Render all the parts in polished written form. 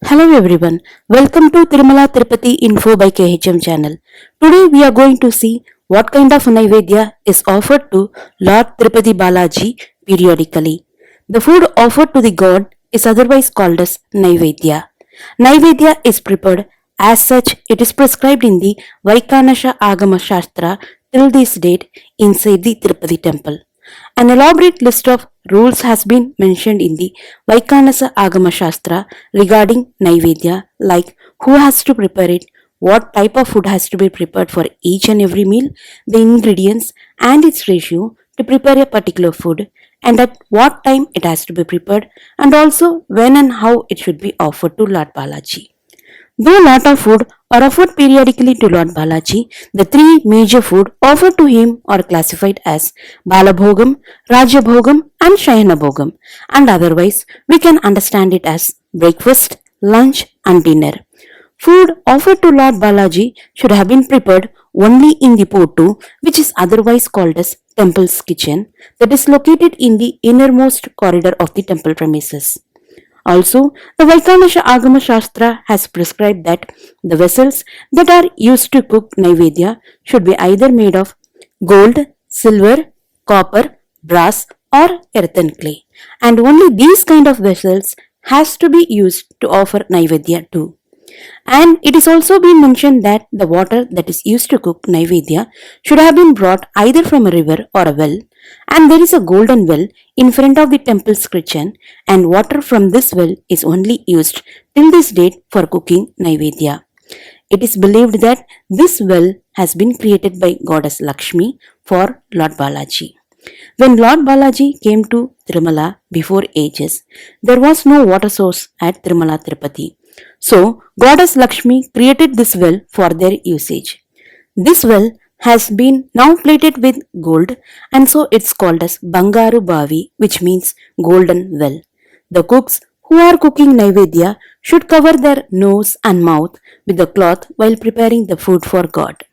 Hello everyone, welcome to Tirumala Tirupati Info by KHM channel. Today we are going to see what kind of Naivedhya is offered to Lord Tirupati Balaji periodically. The food offered to the god is otherwise called as Naivedhya. Naivedhya is prepared as such it is prescribed in the Vaikanasha Agama Shastra till this date inside the Tirupati temple. An elaborate list of rules has been mentioned in the Vaikanasa Agama Shastra regarding Naivedhya, like who has to prepare it, what type of food has to be prepared for each and every meal, the ingredients and its ratio to prepare a particular food, and at what time it has to be prepared, and also when and how it should be offered to Lord Balaji. Though lot of food are offered periodically to Lord Balaji, the three major food offered to him are classified as Balabhogam, Rajabhogam and Shayanabhogam, and otherwise we can understand it as breakfast, lunch and dinner. Food offered to Lord Balaji should have been prepared only in the Pottu, which is otherwise called as temple's kitchen, that is located in the innermost corridor of the temple premises. Also, the Vaikanasha Agama Shastra has prescribed that the vessels that are used to cook Naivedhya should be either made of gold, silver, copper, brass or earthen clay, and only these kind of vessels has to be used to offer Naivedhya to. And it is also been mentioned that the water that is used to cook Naivedhya should have been brought either from a river or a well, and there is a golden well in front of the temple's kitchen, and water from this well is only used till this date for cooking Naivedhya. It is believed that this well has been created by goddess Lakshmi for Lord Balaji. When Lord Balaji came to Tirumala before ages, there was no water source at Tirumala Tirupati. So, goddess Lakshmi created this well for their usage. This well has been now plated with gold, and so it's called as Bangaru Bavi, which means golden well. The cooks who are cooking Naivedhya should cover their nose and mouth with a cloth while preparing the food for God.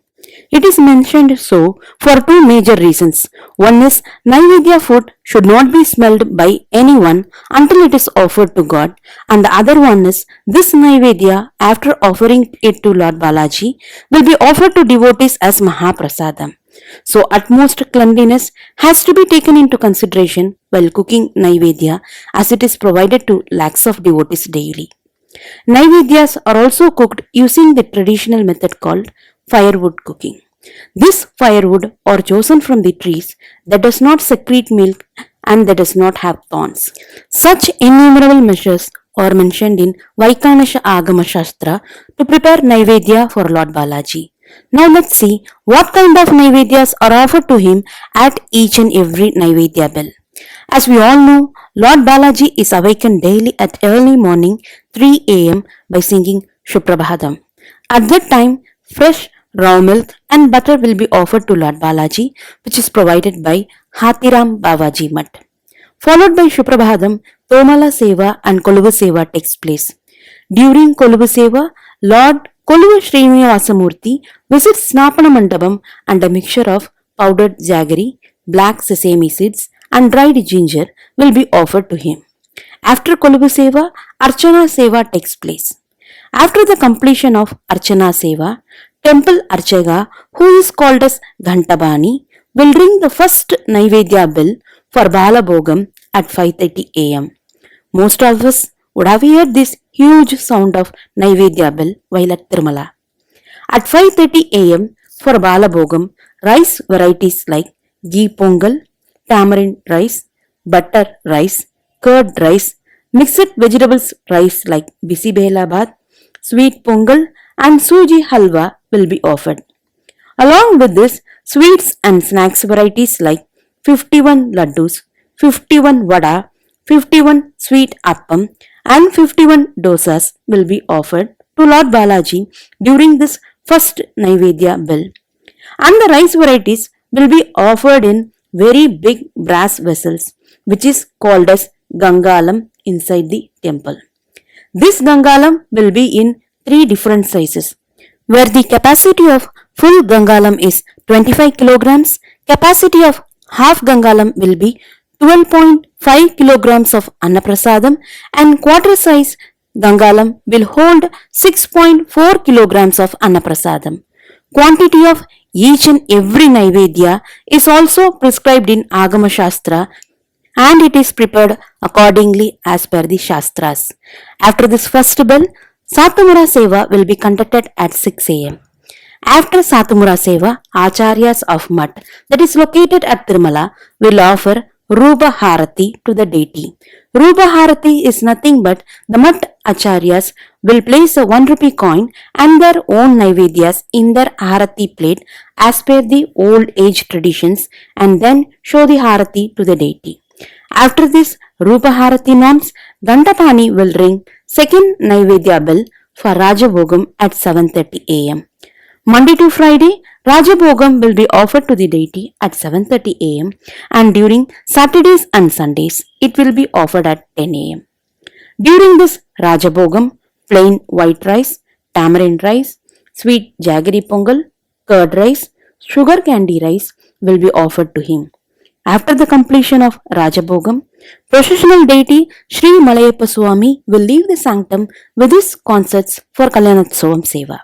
It is mentioned so for two major reasons. One is Naivedhya food should not be smelled by anyone until it is offered to God, and the other one is this Naivedhya, after offering it to Lord Balaji, will be offered to devotees as Mahaprasadam. So utmost cleanliness has to be taken into consideration while cooking Naivedhya, as it is provided to lakhs of devotees daily. Naivedhyas are also cooked using the traditional method called firewood cooking. This firewood are chosen from the trees that does not secrete milk and that does not have thorns. Such innumerable measures are mentioned in Vaikanasha Agama Shastra to prepare Naivedhya for Lord Balaji. Now let's see what kind of Naivedhyas are offered to him at each and every Naivedhya bell. As we all know, Lord Balaji is awakened daily at early morning 3 a.m. by singing Suprabhatam. At that time, fresh raw milk and butter will be offered to Lord Balaji, which is provided by Hathiram Babaji Mutt. Followed by Suprabhatam, Thomala Seva and Koluvu Seva takes place. During Koluvu Seva, Lord Koluvu Srinivasamurthy visits Snapana Mandapam, and a mixture of powdered jaggery, black sesame seeds and dried ginger will be offered to him. After Koluvu Seva, Archana Seva takes place. After the completion of Archana Seva, Temple Archega, who is called as Ghantabani, will ring the first Naivedhya bell for Balabhogam at 5:30 a.m. Most of us would have heard this huge sound of Naivedhya bell while at Tirumala. At 5:30 a.m. for Balabhogam, rice varieties like ghee pongal, tamarind rice, butter rice, curd rice, mixed vegetables rice like bisibelabad, sweet pongal and suji halwa will be offered. Along with this, sweets and snacks varieties like 51 laddus, 51 vada, 51 sweet appam and 51 dosas will be offered to Lord Balaji during this first Naivedhya bell. And the rice varieties will be offered in very big brass vessels, which is called as Gangalam inside the temple. This Gangalam will be in three different sizes, where the capacity of full Gangalam is 25 kilograms, capacity of half Gangalam will be 12.5 kilograms of annaprasadam, and quarter size Gangalam will hold 6.4 kilograms of annaprasadam. Quantity of each and every Naivedhya is also prescribed in Agama Shastra and it is prepared accordingly as per the Shastras. After this first bell, Satumura Seva will be conducted at 6 am. After Satumura Seva, Acharyas of Mutt that is located at Tirumala will offer Ruba Harati to the deity. Ruba Harati is nothing but the Mutt Acharyas will place a 1 rupee coin and their own Naivedhyas in their Harati plate as per the old age traditions and then show the Harati to the deity. After this Rupa Harati norms, Gandapani will ring second Naivedhya bell for Rajabhogam at 7:30 am. Monday to Friday, Rajabhogam will be offered to the deity at 7:30 am and during Saturdays and Sundays it will be offered at 10 am. During this Rajabhogam, plain white rice, tamarind rice, sweet jaggery pongal, curd rice, sugar candy rice will be offered to him. After the completion of Rajabhogam, processional deity Sri Malayappa Swami will leave the sanctum with his concerts for Kalyonatsavam Seva.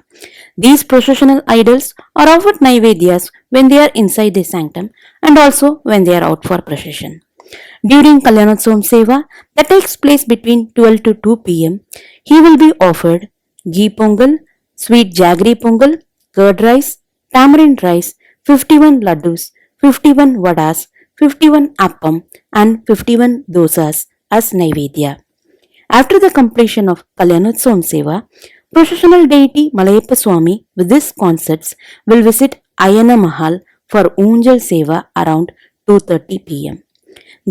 These processional idols are offered Naivedhyas when they are inside the sanctum and also when they are out for procession. During Kalyonatsavam Seva that takes place between 12 to 2 pm, he will be offered ghee pongal, sweet jaggery pongal, curd rice, tamarind rice, 51 laddus, 51 vadas, 51 appam and 51 dosas as Naivedhya. After the completion of Kalyonatsavam Seva, processional deity Malayappa Swami with his concerts will visit Ayana Mahal for Unjal Seva around 2:30 pm.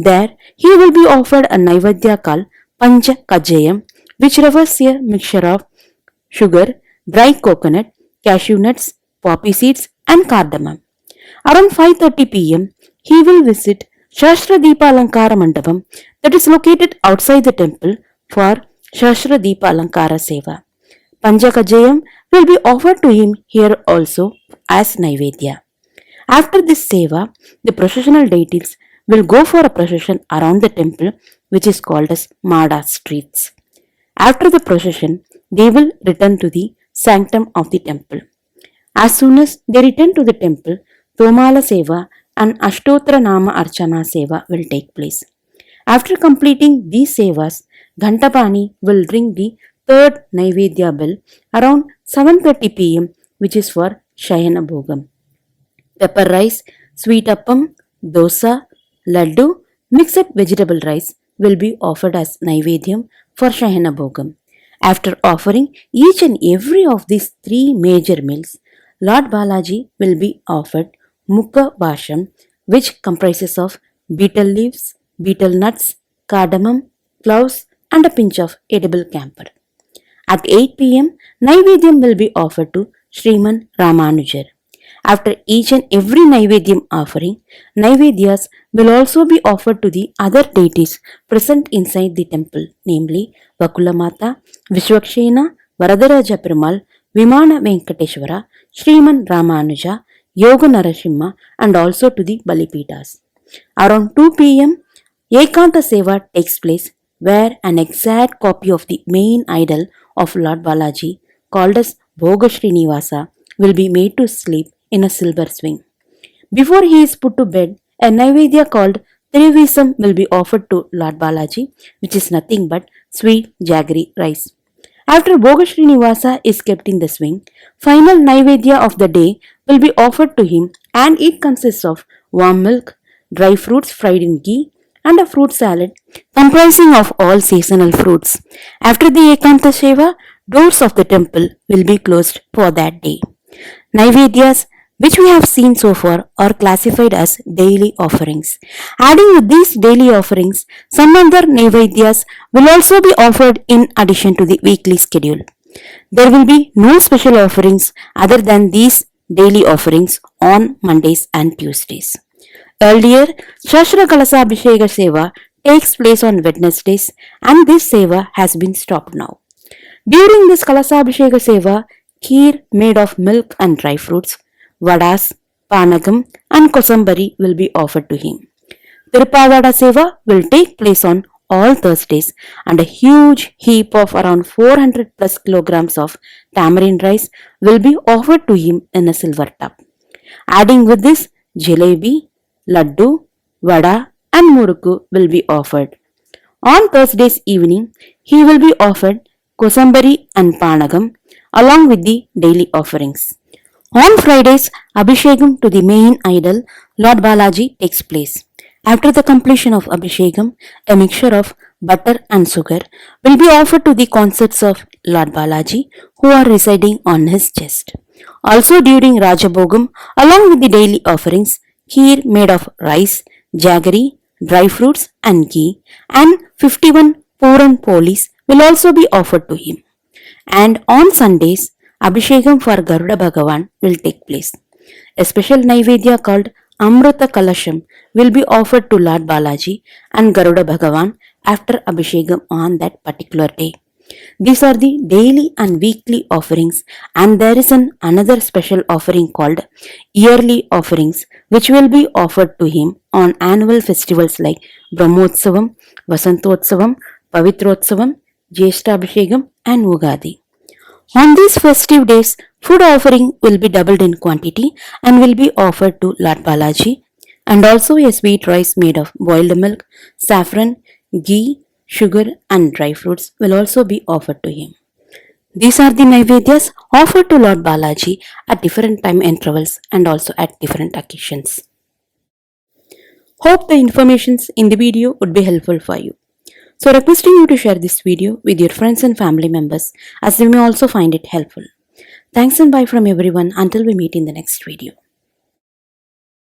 There he will be offered a Naivedhya called Pancha Kajayam which refers a mixture of sugar, dry coconut, cashew nuts, poppy seeds and cardamom. Around 5:30 pm, he will visit Sahasra Alankara Mandapam that is located outside the temple for Sahasra Alankara Seva. Panjakajayam will be offered to him here also as Naivedhya. After this Seva, the processional deities will go for a procession around the temple which is called as Mada streets. After the procession, they will return to the sanctum of the temple. As soon as they return to the temple, Thomala Seva and Ashtotra Nama Archana Seva will take place. After completing these sevas, Ghantapani will ring the third Naivedhya bell around 7:30 pm which is for Shayana Bhogam. Pepper rice, sweet appam, dosa, laddu, mixed vegetable rice will be offered as Naivedhyam for Shayana Bhogam. After offering each and every of these three major meals, Lord Balaji will be offered Mukha Bhasham which comprises of betel leaves, betel nuts, cardamom, cloves and a pinch of edible camphor. At 8 pm, Naivedhyam will be offered to Sriman Ramanujar. After each and every Naivedhyam offering, Naivedhyas will also be offered to the other deities present inside the temple, namely Vakulamata, Vishwakshena, Varadaraja Perumal, Vimana Venkateshwara, Sriman Ramanuja, Yoga Narasimha and also to the Balipitas. Around 2 pm, Ekantha Seva takes place where an exact copy of the main idol of Lord Balaji called as Bhoga Srinivasa will be made to sleep in a silver swing. Before he is put to bed, a Naivedhya called Nivasam will be offered to Lord Balaji which is nothing but sweet jaggery rice. After Bhoga Srinivasa is kept in the swing, final Naivedhya of the day will be offered to him and it consists of warm milk, dry fruits fried in ghee and a fruit salad comprising of all seasonal fruits. After the Ekantha Seva, doors of the temple will be closed for that day. Naivedhyas which we have seen so far are classified as daily offerings. Adding with these daily offerings, some other Naivedhyas will also be offered in addition to the weekly schedule. There will be no special offerings other than these daily offerings on Mondays and Tuesdays. Earlier, Shashra Kalasabhisheka Seva takes place on Wednesdays and this Seva has been stopped now. During this Kalasabhisheka Seva, kheer made of milk and dry fruits, vadas, panagam and kosambari will be offered to him. Tirupavada Seva will take place on all Thursdays, and a huge heap of around 400 plus kilograms of tamarind rice will be offered to him in a silver tub. Adding with this, jalebi, laddu, vada, and murukku will be offered. On Thursday's evening, he will be offered kosambari and panagam along with the daily offerings. On Fridays, Abhishekam to the main idol, Lord Balaji, takes place. After the completion of Abhishekam, a mixture of butter and sugar will be offered to the consorts of Lord Balaji who are residing on his chest. Also during Rajabhogam, along with the daily offerings, kheer made of rice, jaggery, dry fruits and ghee, and 51 Puran polis will also be offered to him. And on Sundays, Abhishekam for Garuda Bhagavan will take place. A special Naivedhya called Amrita Kalasham will be offered to Lord Balaji and Garuda Bhagavan after Abhishekam on that particular day. These are the daily and weekly offerings, and there is another special offering called yearly offerings which will be offered to him on annual festivals like Brahmotsavam, Vasantotsavam, Pavitrodsavam, Jeshtabhishekam and Ugadi. On these festive days, food offering will be doubled in quantity and will be offered to Lord Balaji, and also a sweet rice made of boiled milk, saffron, ghee, sugar and dry fruits will also be offered to him. These are the Naivedhyas offered to Lord Balaji at different time intervals and also at different occasions. Hope the informations in the video would be helpful for you. So requesting you to share this video with your friends and family members as they may also find it helpful. Thanks and bye from everyone until we meet in the next video.